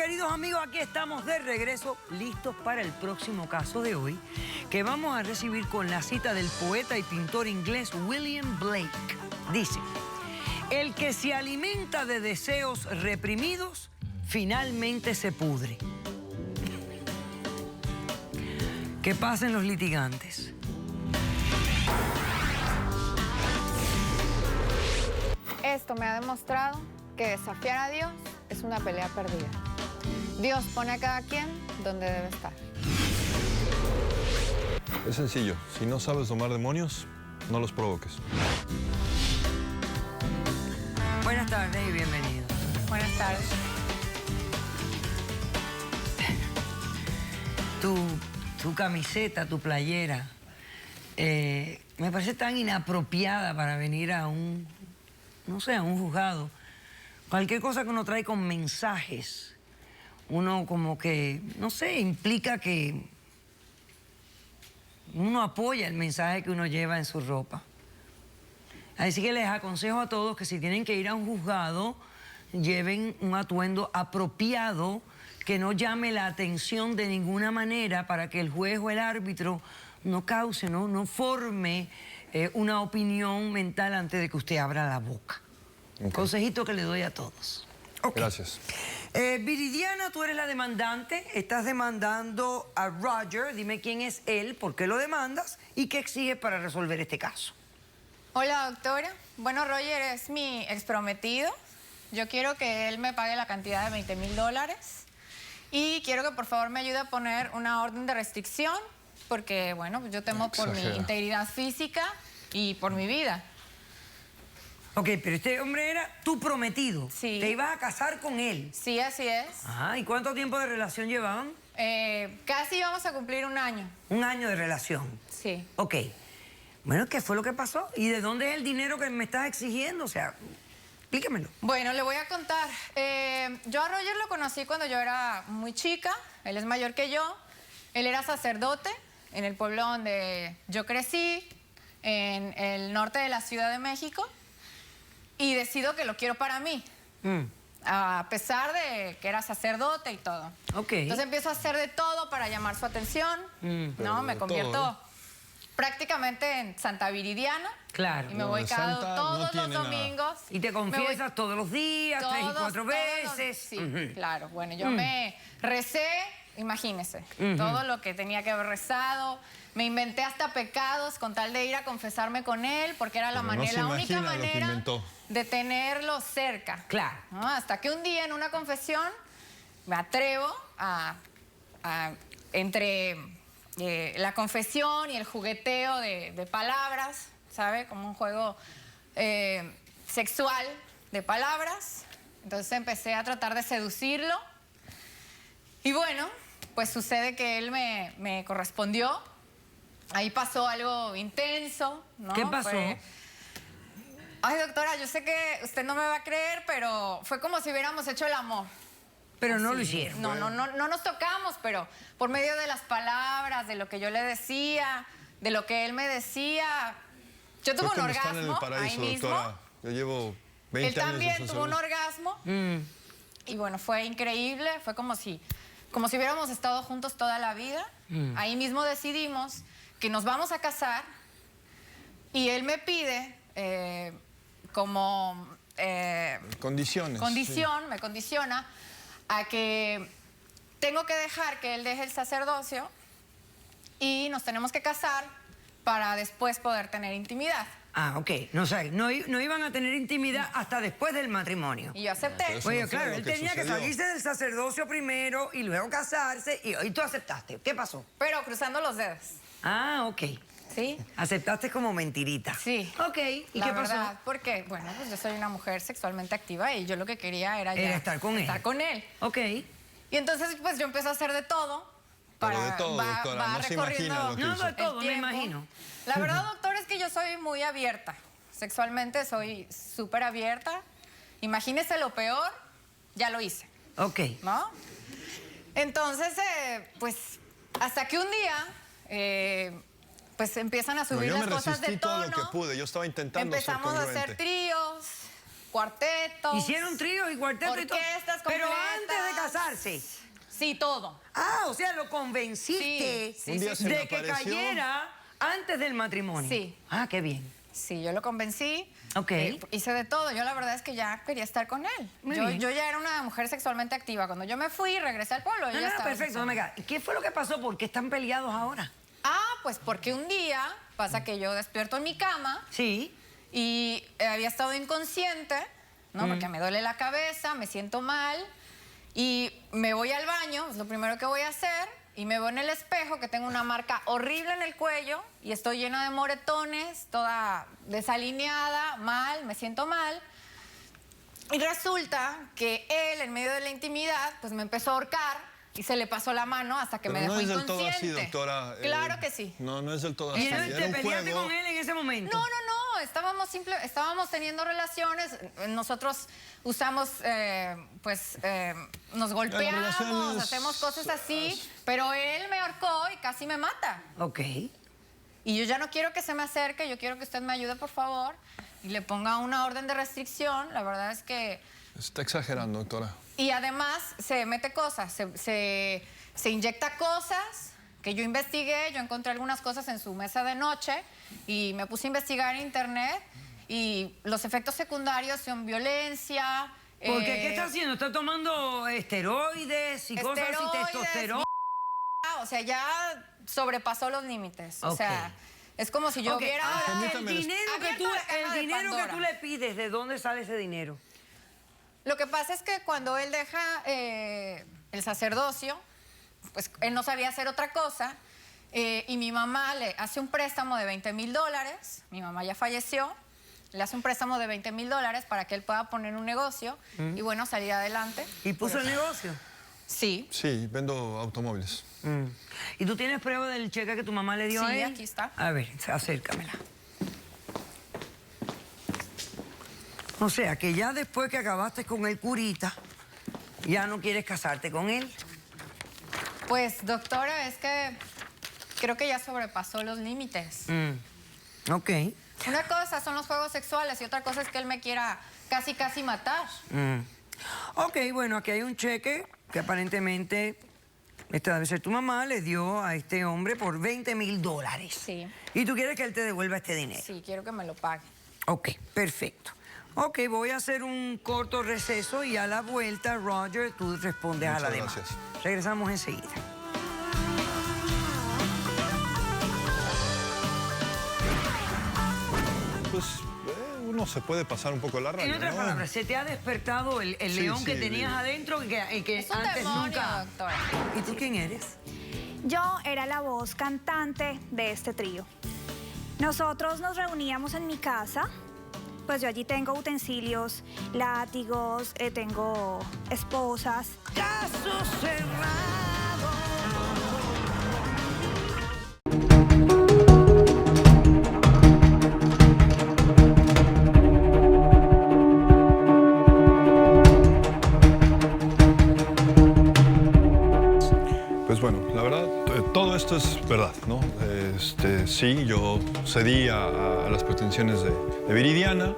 queridos amigos, aquí estamos de regreso, listos para el próximo caso de hoy, que vamos a recibir con la cita del poeta y pintor inglés William Blake. Dice, el que se alimenta de deseos reprimidos, finalmente se pudre. ¿Qué pasa en los litigantes? Esto me ha demostrado que desafiar a Dios es una pelea perdida. Dios pone a cada quien donde debe estar. Es sencillo. Si no sabes domar demonios, no los provoques. Buenas tardes y bienvenidos. Buenas tardes. Tu camiseta, tu playera, me parece tan inapropiada para venir a un, no sé, a un juzgado. Cualquier cosa que uno trae con mensajes, uno como que, no sé, implica que uno apoya el mensaje que uno lleva en su ropa. Así que les aconsejo a todos que si tienen que ir a un juzgado, lleven un atuendo apropiado que no llame la atención de ninguna manera para que el juez o el árbitro no cause, no forme una opinión mental antes de que usted abra la boca. Okay. Consejito que le doy a todos. Okay. Gracias. Viridiana, tú eres la demandante, estás demandando a Roger. Dime quién es él, por qué lo demandas y qué exiges para resolver este caso. Hola, doctora. Bueno, Roger es mi exprometido. Yo quiero que él me pague la cantidad de $20,000 y quiero que por favor me ayude a poner una orden de restricción porque, bueno, yo temo por mi integridad física y por mi vida. Ok, pero este hombre era tu prometido. Sí. ¿Te ibas a casar con él? Sí, así es. Ajá, ¿y cuánto tiempo de relación llevaban? Casi vamos a cumplir un año. Un año de relación. Sí. Ok. Bueno, ¿qué fue lo que pasó? ¿Y de dónde es el dinero que me estás exigiendo? O sea, explícamelo. Bueno, le voy a contar. Yo a Roger lo conocí cuando yo era muy chica. Él es mayor que yo. Él era sacerdote en el pueblo donde yo crecí, en el norte de la Ciudad de México. Y decido que lo quiero para mí, a pesar de que era sacerdote y todo. Okay. Entonces empiezo a hacer de todo para llamar su atención, ¿no? Me convierto prácticamente en Santa Viridiana. Claro. Y me voy todos los domingos. Y te confiesas todos los días, 3 y 4 veces. Sí, claro. Bueno, yo me recé, imagínese, todo lo que tenía que haber rezado. Me inventé hasta pecados con tal de ir a confesarme con él, porque era la única manera de tenerlo cerca. Claro. ¿No? Hasta que un día en una confesión me atrevo entre la confesión y el jugueteo de palabras, ¿sabe? Como un juego sexual de palabras. Entonces empecé a tratar de seducirlo. Y bueno, pues sucede que él me correspondió. Ahí pasó algo intenso, ¿no? ¿Qué pasó? Ay, doctora, yo sé que usted no me va a creer, pero fue como si hubiéramos hecho el amor. Pero así. no lo hicieron. No nos tocamos, pero por medio de las palabras, de lo que yo le decía, de lo que él me decía. Yo tuve un orgasmo en el paraíso, ahí mismo. Doctora. Yo llevo 20 él años también tuvo un orgasmo. Y bueno, fue increíble. Fue como si hubiéramos estado juntos toda la vida. Ahí mismo decidimos que nos vamos a casar y él me pide como condiciones. Me condiciona a que tengo que dejar que él deje el sacerdocio y nos tenemos que casar para después poder tener intimidad. Ah, ok. No iban a tener intimidad hasta después del matrimonio. Y yo acepté. Oye, claro, él tenía que salirse del sacerdocio primero y luego casarse y tú aceptaste. ¿Qué pasó? Pero cruzando los dedos. Ah, ok. ¿Sí? Aceptaste como mentirita. Sí. Ok, ¿y qué pasó? Porque, bueno, pues yo soy una mujer sexualmente activa y yo lo que quería era estar con él. Estar con él. Ok. Y entonces, pues yo empecé a hacer de todo. Pero de todo, doctora, no se imagina lo que hizo. No, de todo, me imagino. La verdad, doctor, es que yo soy muy abierta. Sexualmente soy súper abierta. Imagínese lo peor, ya lo hice. Ok. ¿No? Entonces, pues, hasta que un día... pues empiezan a subir las cosas de tono. Yo me resistí todo lo que pude. Yo estaba intentando empezamos ser a hacer tríos, cuartetos. Hicieron tríos y cuartetos y todo. Orquestas Pero completas. antes de casarse. Sí, todo. Ah, o sea, lo convenciste Sí, Un día se me de que apareció. cayera antes del matrimonio. Sí. Ah, qué bien. Sí, yo lo convencí. Ok. Hice de todo. Yo la verdad es que ya quería estar con él. Muy Yo, bien. yo ya era una mujer sexualmente activa. Cuando yo me fui y regresé al pueblo, yo No, ya no, estaba perfecto. sexualmente. Omega, ¿qué fue lo que pasó? ¿Por qué están peleados ahora? Ah, pues porque un día pasa que yo despierto en mi cama Sí. y había estado inconsciente, ¿no? Porque me duele la cabeza, me siento mal y me voy al baño, es lo primero que voy a hacer, y me veo en el espejo que tengo una marca horrible en el cuello y estoy llena de moretones, toda desalineada, mal, me siento mal. Y resulta que él, en medio de la intimidad, pues me empezó a ahorcar y se le pasó la mano hasta que Pero me dejó no es del inconsciente. todo así, doctora. Claro que sí. No, no es del todo ¿Y así. entonces Era te un peleaste juego. con él en ese momento? No, estábamos teniendo relaciones, nosotros usamos, nos golpeamos, relaciones- hacemos cosas así, pero él me ahorcó y casi me mata. Ok. Y yo ya no quiero que se me acerque, yo quiero que usted me ayude, por favor, y le ponga una orden de restricción. La verdad es que... Está exagerando, doctora. Y además se mete cosas, se inyecta cosas que yo investigué, yo encontré algunas cosas en su mesa de noche y me puse a investigar en internet y los efectos secundarios son violencia. ¿Por qué? ¿Qué está haciendo? ¿Está tomando esteroides y cosas así, esteroides, testosterona? O sea, ya sobrepasó los límites. O Ok. sea, es como si yo Ok, hubiera... ahora, Permítame el dinero, que abierto tú, la caja el de dinero que Pandora. tú le pides, ¿de dónde sale ese dinero? Lo que pasa es que cuando él deja el sacerdocio, pues él no sabía hacer otra cosa y mi mamá le hace un préstamo de $20,000. Mi mamá ya falleció. Le hace un préstamo de $20,000 para que él pueda poner un negocio y bueno, salir adelante. ¿Y puso el negocio? Sí. Sí, vendo automóviles. ¿Y tú tienes prueba del cheque que tu mamá le dio a Sí, él? aquí está. A ver, acércamela. O sea, que ya después que acabaste con el curita, ya no quieres casarte con él. Pues, doctora, es que creo que ya sobrepasó los límites. Ok. Una cosa son los juegos sexuales y otra cosa es que él me quiera casi matar. Ok, bueno, aquí hay un cheque que aparentemente, esta debe ser tu mamá, le dio a este hombre por $20,000. Sí. Y tú quieres que él te devuelva este dinero. Sí, quiero que me lo pague. Ok, perfecto. Ok, voy a hacer un corto receso y a la vuelta, Roger, tú respondes a la Muchas demanda. gracias. Regresamos enseguida. Pues uno se puede pasar un poco la raya, En otras ¿no? palabras, se te ha despertado el Sí, león que sí, tenías adentro y que Es un antes demonio, nunca... doctora. ¿Y tú quién eres? Yo era la voz cantante de este trío. Nosotros nos reuníamos en mi casa, pues yo allí tengo utensilios, látigos, tengo esposas. Caso cerrado. Pues bueno, la verdad, todo esto es verdad, ¿no? Sí, yo cedí a las pretensiones de Viridiana.